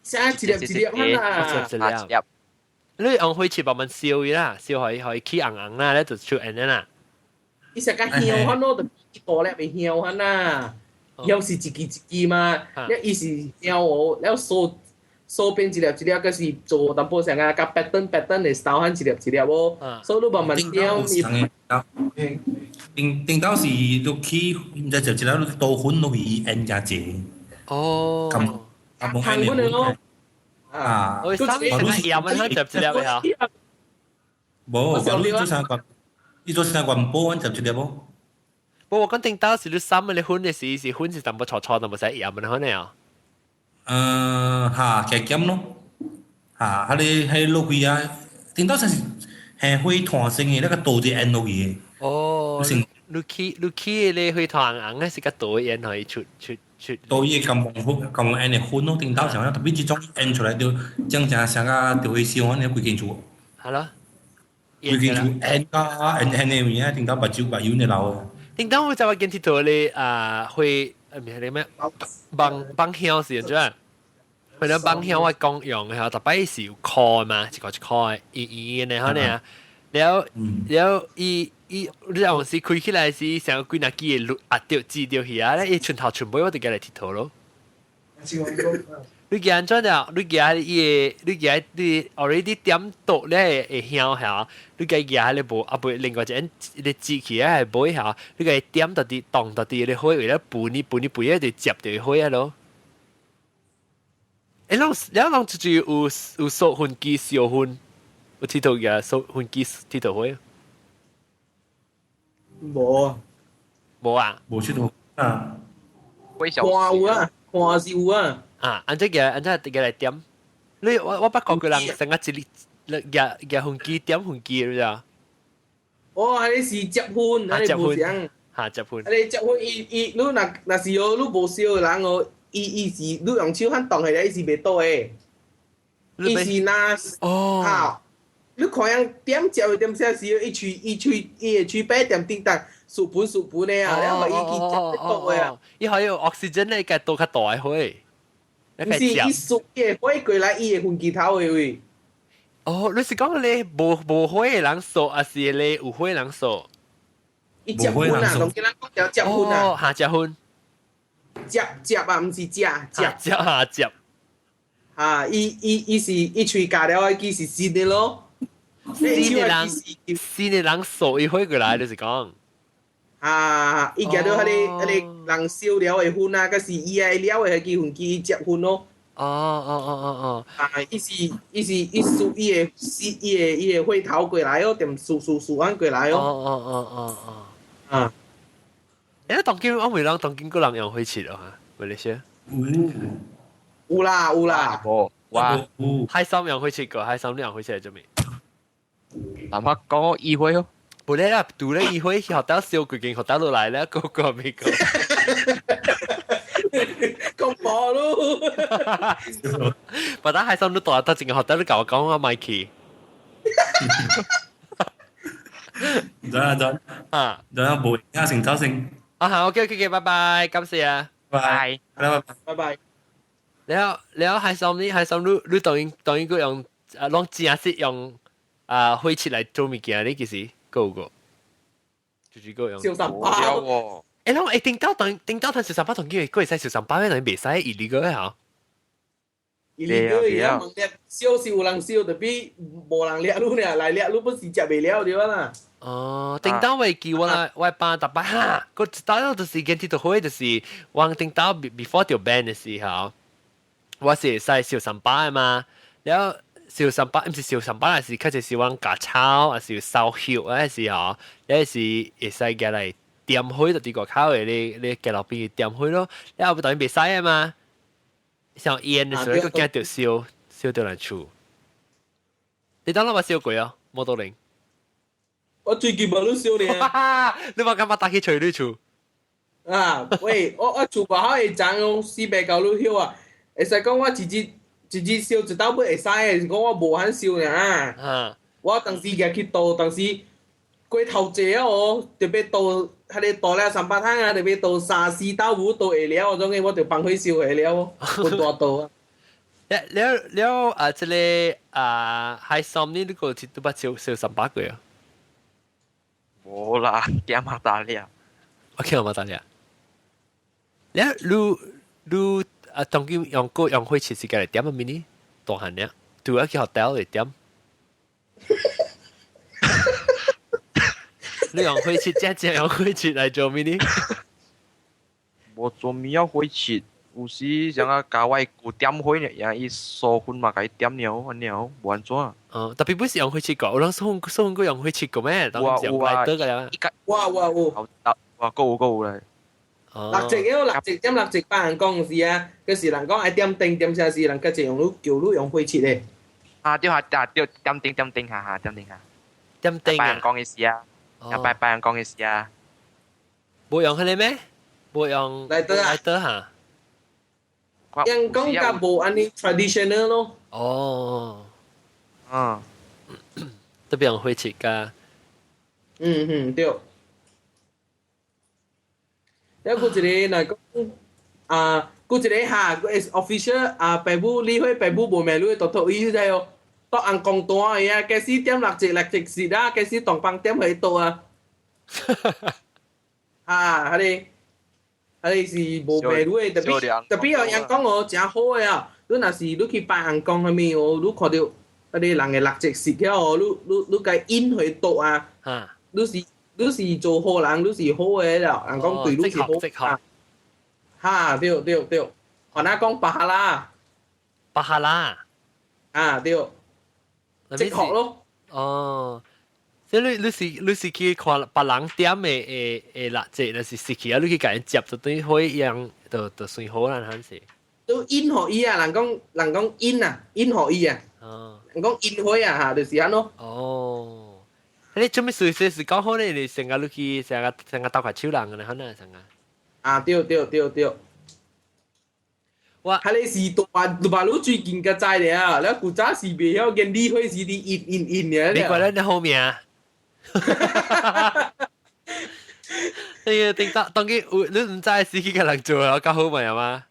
saya cilap mana你用開始慢慢燒啦，燒可以起硬啦，咧就出人啦。伊實間香番咯，就多咧咪香番啦，香是一支一支嘛，咧伊是香哦，แล้ว手邊一粒一粒，嗰是做淡薄成啊，甲 pattern 嚟收翻一粒一粒哦，所以你慢慢雕伊。頂到是都起，唔知就一粒多粉落去按下隻。哦。咁冇按嘅咯。啊。我三成係鹽蚊香集一粒嘅嚇。冇，我呢做啥個？呢做啥個唔煲安集一粒冇？不過我講頂到是你三嘅你粉嘅是粉是淡薄錯錯，淡薄使鹽蚊香嘅啊。嚇，嘅減咯，嚇，係落去啊，頂到係會彈性嘅，那個倒隻按落去。哦，你起你去彈硬嘅是個倒按可以出。倒嘢咁按嘅粉咯，頂到上特別這種按出來就將成個就會燒安嘅規件做。係咯。規件做按嘅嘢，頂到白酒嘅流。頂到我就話見鐵道你會。咩你咩？幫香是點啫？佢咧幫香我講用嘅，特別是要開嘛，一個開，然後呢，แล้ว你用是開起來是成個幾廿幾嘅壓掉擠掉去啊！咧，全頭全部我哋嘅嚟鐵頭咯。你見咗就，你already 點到咧會香下，你嘅嘢你冇啊，另外一人你擠起來係冇下，你嘅點到啲動到啲，你可以為咗搬一就接就可以咯。你自己有數分機小分，有鐵頭嘅數分機鐵頭會？冇啊，冇出到啊，看有啊，看是有啊。安即嚟點？你我不過佢人成日一日分機點分機㗎咋？哦，係是接分，係唔想。嚇接分。係接分，你若是哦，你無燒嘅人哦，伊是你用手肯動起來，伊是袂倒誒。伊是拿哦，你看樣點接嘅點些時，伊會吹白點叮當，數本嘅啊，然後伊接得倒嘅啊。伊可以 oxygen 咧，嘅倒較大開。唔是，伊熟嘅火過來，伊會分機頭嘅位。哦，你是講你無火嘅人數，還是你有火嘅人數？伊接分啊，同佢人講條接分啊。哦，下接分。接啊，唔是接。接。啊，伊吹假了，伊是新嘅咯。新嘅人數，伊火過來，你是講。啊，伊見到迄個人燒了嘅粉啊，嗰是伊愛了嘅嗰份機接粉咯。哦。啊，伊屬伊嘅火頭過來哦，點數安過來哦。哦。啊，誒，當今我未諗當今個人用火切咯嚇，咪你先。有啦。哇！海參用火切過，海參你用火切做咩？南北講我議會咯。冇咧啦，讀咧議會學到燒佢勁學到落嚟咧，個未講。咁薄咯。把打海參都讀得淨係學到你教我講啊，Mikey。就啊就冇而家成周成，啊好 OK OK OK，拜拜，感謝啊。拜拜。拜拜。แล้ว喺上你當然個用攞正式用開設嚟做物件呢？其實就是個用。小三無巴，聊喎。誒，頂到同小三巴同佢會使小三巴，但係未使而呢個嚇。伊個伊啊問獵，燒是有人燒，特別無人獵路呢，來獵路不是食袂了對啦。哦，頂到會叫我啦，我班特班哈，個打就是見鐵到會就是往頂到 before 條 band 嘅時候，我是使小三巴嘛，然後小三巴唔是小三巴，係是佢就是往架炒，還是燒血嗰時候，有時會使嘅嚟點開就啲個烤嘅，你嘅落邊點開咯，然後當然未使啊嘛。像煙嘅時候，個驚掉燒掉嚟厝。你當我咪燒過啊？摩托零。我最近冇都燒你啊！你話咁我打起吹你厝。啊，喂，我厝外口會長用480路燒啊，會使講我直接燒一刀尾會使嘅，是講我無限燒呢啊。我當時入去倒，當時過頭濟哦，特別倒，佢哋倒了300湯啊，特別倒3、4刀5倒會了，種嘅我就放去燒會了，半大刀啊。แล้ว即係喺上呢個節都不少300個啊。冇啦，點下大了。我見我冇得了。แล้วรู้當佢用開設時間嚟點啊？咪呢？大漢呢？住喺去 hotel 嚟點。你用開設即係用開設嚟做咩呢？冇做咩要開設，有時像啊教外古點開呢，然後伊疏分嘛，佢點了，冇安怎。特別不是用開設個，我諗送個用開設個咩？當時用嚟得㗎啦。哇，哇，有咧。六隻因為六隻幫人講是啊，嗰時人講愛點下是人家就用用開設嘅。對點定下，點定下。點定拜人講嘅事啊，拜人講嘅事啊。冇用佢哋咩？冇用嚟得嚇。人講甲無安尼 traditional 咯。哦。嗯。特別用開設㗎。對。一個一個嚟講個一個嚇，個 official 爸母理會爸母無咩路，讀意思哦。當人講單嘅啊，幾時點六隻時啦，幾時當幫點去到啊？佢哋是無咩路嘅，特別有人講我真好嘅啊！你若是你去拜人講係咪哦？你看到佢哋人嘅六隻時嘅哦，你該因去到啊？你是做好人，你是好嘅啦。人講對你是好啊。對，我那講巴哈拉。巴哈拉。對。即學咯。哦，即係你是去看別人點嘅垃圾，那是去啊！你去甲人接就等於可以樣，就算好啦，係咪？都因何伊啊？人講因啊，因何伊啊？人講因何啊？嚇，就是安咯。哦。你做咩隨時是講好咧？你成日你去成日鬥快超人嘅咧，可能成日。對。哇！係你是大陸最近嘅仔嚟啊！你古早是未曉見你開始啲in嘅。你覺得你好命啊？你當佢你唔知自己嘅人做啊，較好命啊嘛？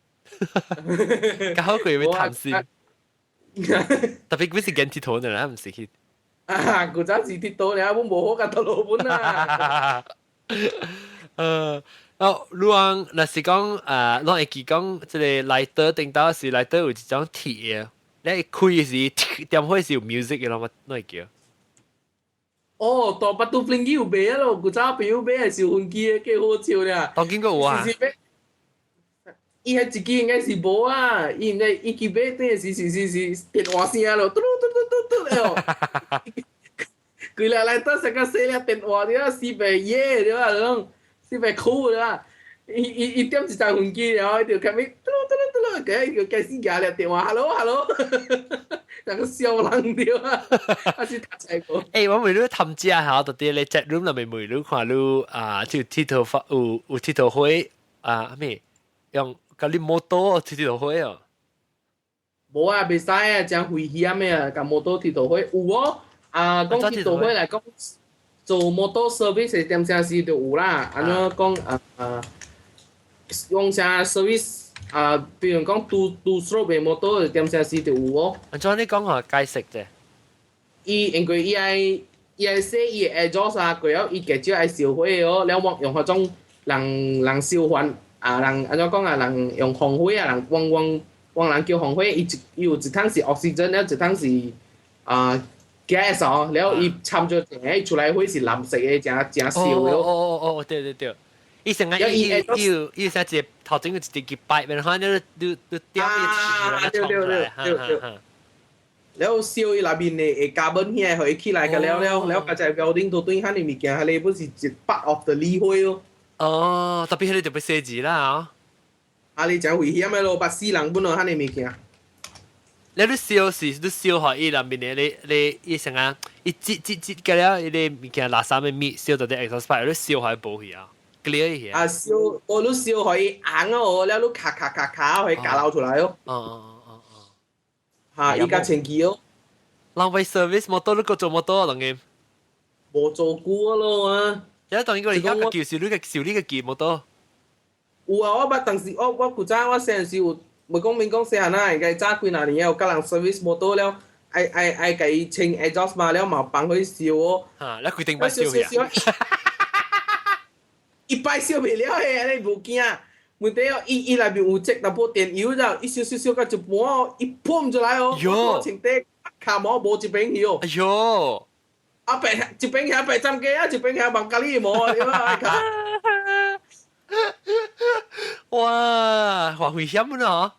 較好佢會貪心。特別佢是見鐵頭嘅啦，唔是去。古早是鐵頭嚟，我冇好嘅頭老本啊。你講若是講我會記講，即係內底頂到是內底有一種鐵嘅，你開是點開是有 music 嘅咯，我會叫。哦，大巴肚 fling 有賣咯，古早朋友買係小飛機嘅，幾好笑咧。當見過有啊？伊係自己應該是無啊，伊應該伊去買等是電話聲咯，嘟咯。佢嚟得成個細粒電話啲啊，400耶啲啊，咁400箍啦。伊點一隻飛機然後條卡咪嘟咯，佢計時間咧電話 hello， 那個笑人啲啊，還是讀齊個。我每日探知下到啲咧 chat room 裏面每日看到就鐵頭發有鐵頭灰咩用嗰啲摩托鐵頭灰哦。冇啊，袂使啊，真危險嘅啊！甲摩托鐵頭灰有哦，講鐵道會嚟講，做 motor service 點聲是就有啦。安怎講用啥 service 比如講 two stroke 嘅 motor 點聲是就有哦。安怎你講下解釋啫？因為伊寫伊嘅 exhaust 佢有伊嘅招係燒火哦，了往用嗰種人燒飯人安怎講人用紅火人往人叫紅火，伊有一趟是 oxygen， 了一趟是gas 哦，了伊摻咗淨出來火是藍色嘅，真燒哦，對。伊成日伊成隻頭整個一隻擺，然後你掉伊對。แล้วซิลลาบินเนี่ยคาร์บอนเฮียเขาขี้ลายกันแล้วกระจายเวลดิ้งตัวตัวนี้มีแกอะไรพวกสิจิต part of the ลีห้อยอ๋อ特別係你就被射字啦อะไรจะ危險嘅咯，把死人本來佢哋มีแกแล้ว你燒是你燒下伊入面你伊成日伊擠嘅了，你物件垃圾嘅米燒到啲 exhaust pipe，你燒下保去啊，clear 一下。燒我都燒可以硬哦，แล้ว都卡可以夾漏出來哦。嚇！依家前期咯，浪費 service 摩托你個做摩托當然冇做過咯啊！有當然個而家個叫少呢個叫摩托。有啊！我當時我古早我成時有，唔講明講細漢啊，個早幾廿年有甲人 service 摩托了，愛個伊清 exhaust 嘛了，嘛幫佢燒哦。嚇！你決定唔燒呀？一擺燒未了誒，你無驚。問題哦，伊內邊有積那部電油就一燒到一半哦，一噴出來哦，我前底卡毛無一邊去哦。哎呦！啊白一邊遐白針雞啊，一邊遐芒咖喱毛，對吧？哇，話危險啊！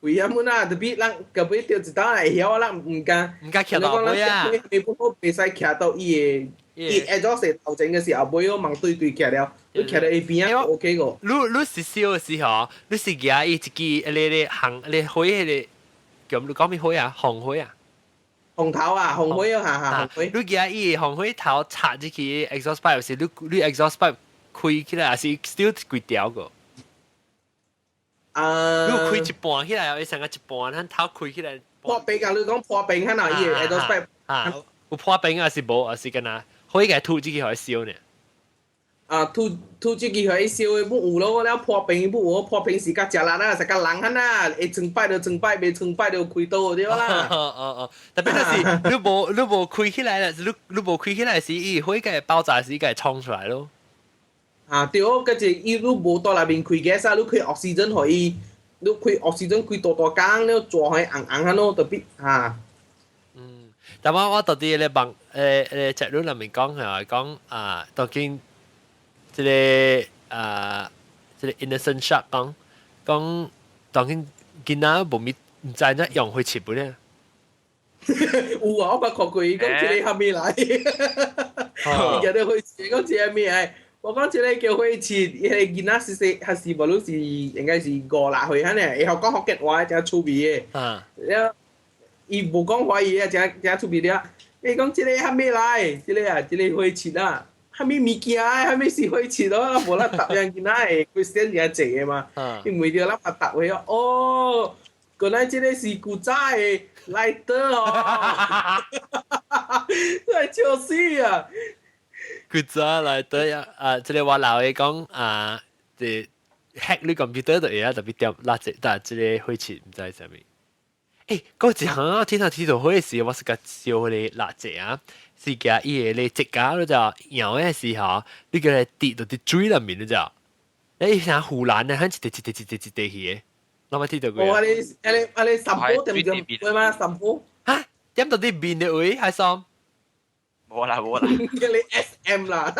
危險啊！特別人隔壁條一單會曉啦，唔敢騎到尾啊！你本好袂使騎到伊exhaust 頭前嘅時候，尾我盲對騎了。你騎到 A 邊啊 ，OK 個。你是燒嘅時候，你是夾伊一支你行你火你講咩火啊？紅火啊？紅頭啊，紅火啊，嚇紅火。你夾伊紅火頭插入去 exhaust pipe 時，你 exhaust pipe 開起來，還是 still 幾條個？你開一半起來，你成個一半，佢頭開起來。破冰啊！你講破冰喺哪？伊 exhaust pipe 有破冰還是無？還是跟哪？可以嘅吐自己可以燒呢？吐自己可以燒嘅，不有咯，了破冰不有，破冰是甲食力啊，是甲人漢啊，會成敗就成敗，未成敗就開刀對啦。特別就是你無開起來啦，你無開起來時，伊會個爆炸時個衝出來咯。對，嗰隻伊你無到內邊開嘅，你開 oxygen 可以，你開 oxygen 開大缸，你做係硬咯，特別但我到底咧幫節錄裏面講係講當今。即個 innocent shop 講當然囡仔無咪唔知影用去切本咧。有啊，我捌看過伊講即個蝦米來，伊日日去切講即個咩誒？我講即個叫去切，伊係囡仔細還是無論是應該是5-6歲，肯定會學講福建話真趣味嘅。了，伊無講華語啊，真趣味啲。伊講即個蝦米來，即個去切啊。係咪物件係咪是會切咯？無啦，答應見啦係佢先嘢借嘅嘛，因為啲啦把答佢哦，原來這個是古早嘅來得哦，真係笑死啊！古早來得呀，即個我老嘅講即 hack 你 computer 度嘢特別點垃圾，但係即個會切唔知係咩。誒，嗰一行啊，天頭睇到嗰時，我是個燒嘅垃圾啊。是夾伊個咧，直架你就搖嘅時候，你叫佢跌到啲水入面你就，你成湖南咧，響一地去嘅，我咪睇到過。我你十波點點會嗎？十波嚇點到啲面嘅位係爽？冇啦，你 SM 啦！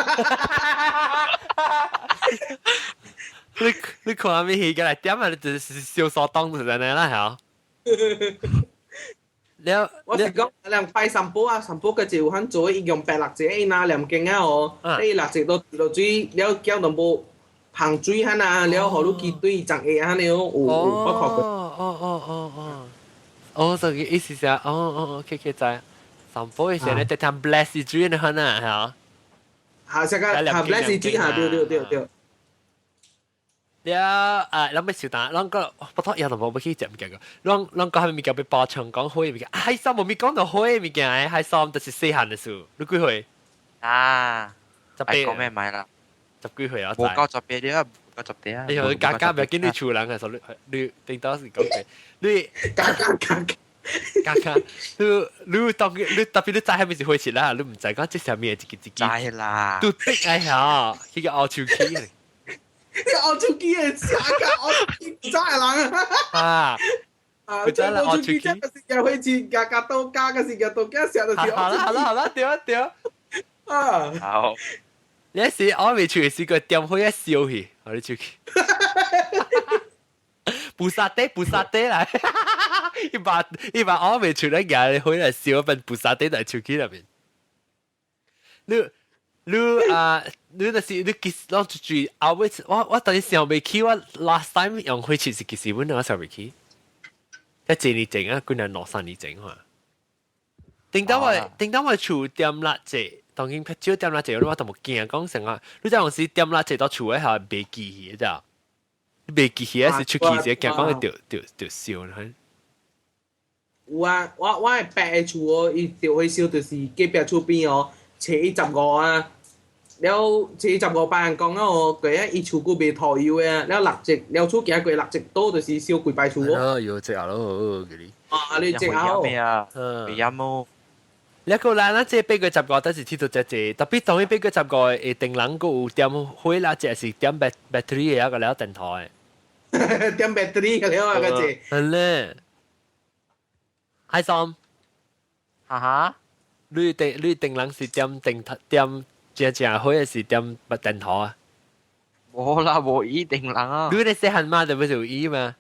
你看下咩戲嘅嚟？點啊？你就是燒所當就係你啦，係了，我是講兩塊三寶啊，三寶嘅就肯做一樣白辣椒，拿兩斤啊哦，你辣椒都落水，了叫淡薄行水肯啊，了何你見對長嘢肯了，有不確嘅。就意思係，OK 在三寶嘅時候咧，得聽 bless 水嘅肯啊，係啊。下個bless 水下對。咱要小打，咱個不拖有同冇去食物件個，咱個係物件被包場講開物件，係三冇咪講到開物件誒，係三就是細漢嘅事，你幾歲？啊，十八，講咩買啦？十幾歲啊？冇夠十八啲啊，冇夠十八啊！你又家家唔係見你厝人嘅時候，你頂多是講嘅，你嘎，家家，你當你特別你知係咪是開始啦？你唔知講即係咩自己。知啦。都逼哎呀，佢個澳洲機嚟。澳洲機嘅啥噶？澳洲機唔知係人啊！佢真係澳洲機，嘅時又開始格到加嘅時又到加時就係好啦，對。啊！好。有時我未出嘅時個點開一笑去，我哋出去。布薩爹嚟，一把我未出嚟嘅，你開嚟笑一份布薩爹嚟出去入邊。你就是你其實攞住後尾，我當時想未去，我 last time 用開始是其實我想未去，一幾年整啊，佢係2-3年整啊。定當我厝點辣啫，當然少點辣啫，我都冇驚講成啊。你陣時點辣啫到厝喺下未記起咋？未記起係出去時驚講掉笑啦。有啊，我係白嘅厝哦，伊掉去燒就是隔壁厝邊哦，車15啊。了這15班人講哦，佢啊伊厝骨未拖油嘅，了六隻，了厝行過六隻多就是燒幾擺厝哦。有隻咯，嗰啲。啊，你隻啊？咩啊？未飲冇。你個人啦，即係俾佢10個，都是睇到隻，特別當然俾佢10個，誒定人個有點開啦，即係點 battery 嘅一個了電台。點 battery 嘅了啊，嗰隻。係咧。係三。哈哈。你定人是點正開嘅是點電台啊？冇啦，冇一定人啊。你哋細漢嘛，就唔係有意嘛？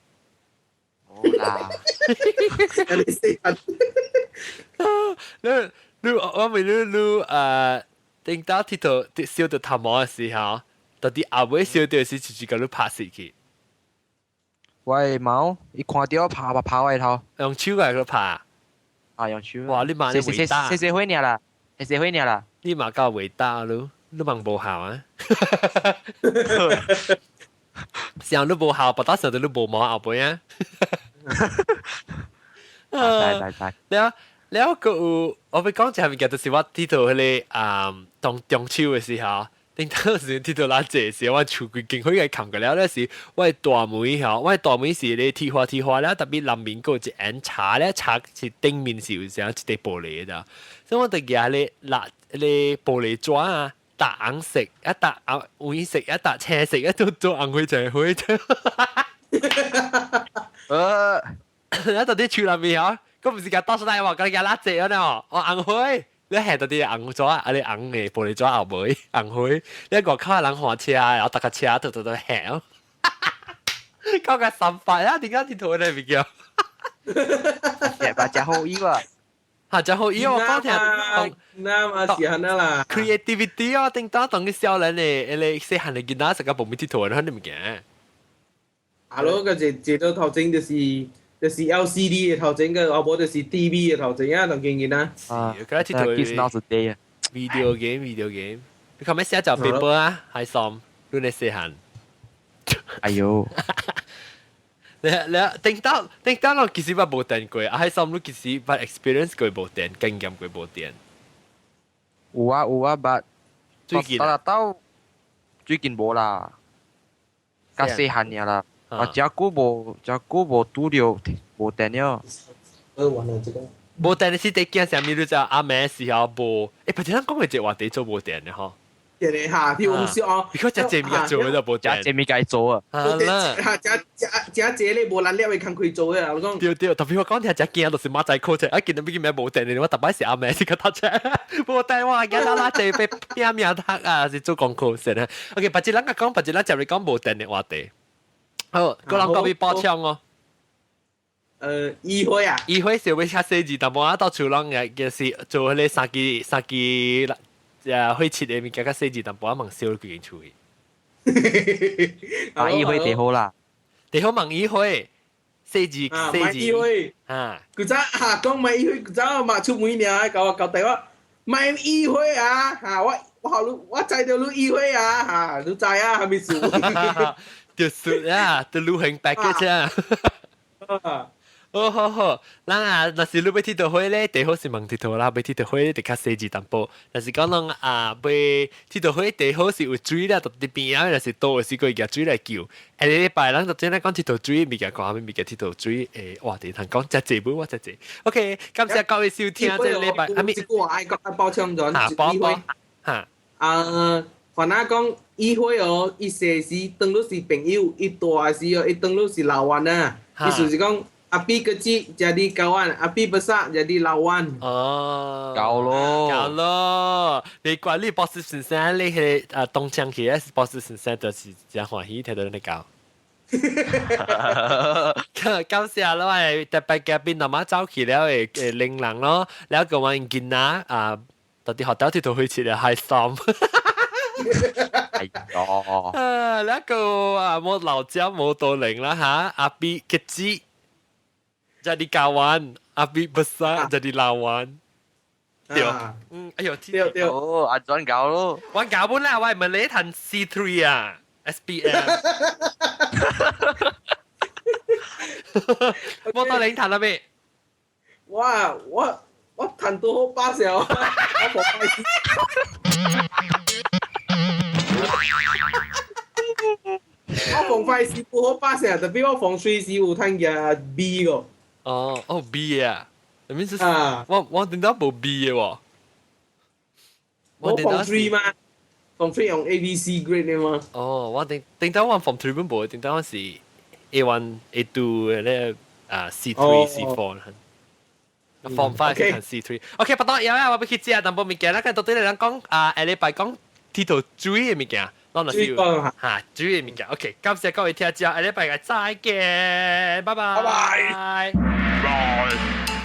冇啦。你細漢。你我咪定到鐵頭燒到頭毛嘅時候，到啲後尾燒到時直接咁樣拍死佢。喂，貓，你看到我跑外頭，用手嚟佢拍。啊，用手。哇！你問你偉大。謝會你啦，謝會你啦。你嘛夠偉大咯，你問無效啊？想你無效，不打上到你無毛後背啊！แล้วก็我咪講就係咪叫做是我睇到佢哋當中秋嘅時候，定當時睇到嗱這時我厝佢勁開嘅琴嘅了，那時我大妹嚇，我大妹是你貼花咧，特別南面嗰隻眼茶咧，茶是頂面是有時候一啲玻璃嘅咋，所以我哋嘅你玻璃磚啊，搭硬食一搭黃色一搭青色一都做硬佢就係開一到啲厝內面嚇。咁唔是講多數大話，講嘅垃圾啊呢？我硬開，你係到啲硬咗啊！你硬嘅玻璃咗後尾硬開，你個靠人看車，然後搭架車度響，講嘅神法啊！點解啲圖你唔叫？也把真好意喎，嚇真好意我講聽，啱啊，時間啦。creativity 啊，定當當啲小人咧，你細漢你見到成個部面啲圖，你唔驚？Hello，個這到頭整就是 LCD 嘅頭整嘅，我冇就是 TV 嘅頭整啊，同見唔見啊？佢啲圖 Kiss Now Today 啊 ，video game，你琴日寫就 paper 啊，係xong，你哋細漢。哎呦！你頂到我其實我冇電過，係xong你其實我 experience 過冇電，經驗過冇電。有啊，但最近冇啦，加細漢嘢啦。啊！只股無拄着無電了。完了這個。無電你是第件啥物？你就阿妹時候無，不過咱講嘅這話題做無電嘅嗬。對咧嚇，啲往少哦。你講只這物做就無電。這物該做啊。係啦。嚇，這咧無能力會工開做嘅，我講。對，特別我講聽只件就是馬仔 call 啫，一見到邊件無電嘅，我特別是阿妹先個搭車，無電話見到啦，就被拼命讀啊，是做功課先啊。OK，不過咱講，不過咱就嚟講無電嘅話題。好，個人講俾包槍哦。議會啊？議會是會較細緻，但冇到厝人嘅是做迄個三支會切嘅物件較細緻，但冇問燒幾件厝去。啊，議會地好啦，地好問議會細緻。議會啊，佢真嚇講買議會，佢真賣出每年搞地我買議會啊嚇，我知道你議會啊嚇，你知啊係咪事？就是啊，就旅行 package 啊。好，咱啊，若是你要佚佗花咧，第好是问佚佗啦，要佚佗花咧就较细致淡薄。若是讲咱啊，要佚佗花第好是有水啦，就伫边啊，若是多是个举水来救。下个礼拜咱就真係講佚佗水，物件講咩物件佚佗水，哇！地通講真濟本，我真濟。OK，感謝各位收聽這個禮拜。啊咪，我愛補充咗，議會嚇。凡那講議會哦，伊細時當作是朋友，伊大時哦，伊當作是老闆啊。意思是講。Api kecil jadi kawan, api besar jadi lawan. Oh, 搞咯！你管理 boss 先生，你係東창去嘅 boss 先生，就是真歡喜睇到你搞。感謝咯，係特別嘅邊阿媽走去了誒令人咯，แล้ว個我見啊到啲學校啲同佢切啊係ซ้อม。係咯。แล้ว個冇老椒冇多零啦嚇，阿 B 嘅知。jadi kawan, api besar jadi lawan. Tio. Ayo, Tio. Oh, anh John gạo luôn. 我搞本啦，我係咪你睇 C3 啊 ？SPM。我到你睇啦未？我睇到好巴士啊！我防快時不好巴士，特別我防水時有睇嘅 B 個。哦 B 啊，入面是我點解冇 B 嘅喎？我防3嘛，防3用 ABC grade 嘅嘛。哦，我點解我防3本冇？點解我是 A1 A2 咧C3 C4 啦？Form 5係睇 C3。OK，不多有啊，我俾佢知啊，但部物件啦，跟到底你講下禮拜講鐵頭追嘅物件。追講嚇，追嘅物件。OK，感謝各位聽眾，下禮拜再見，拜拜。拜拜。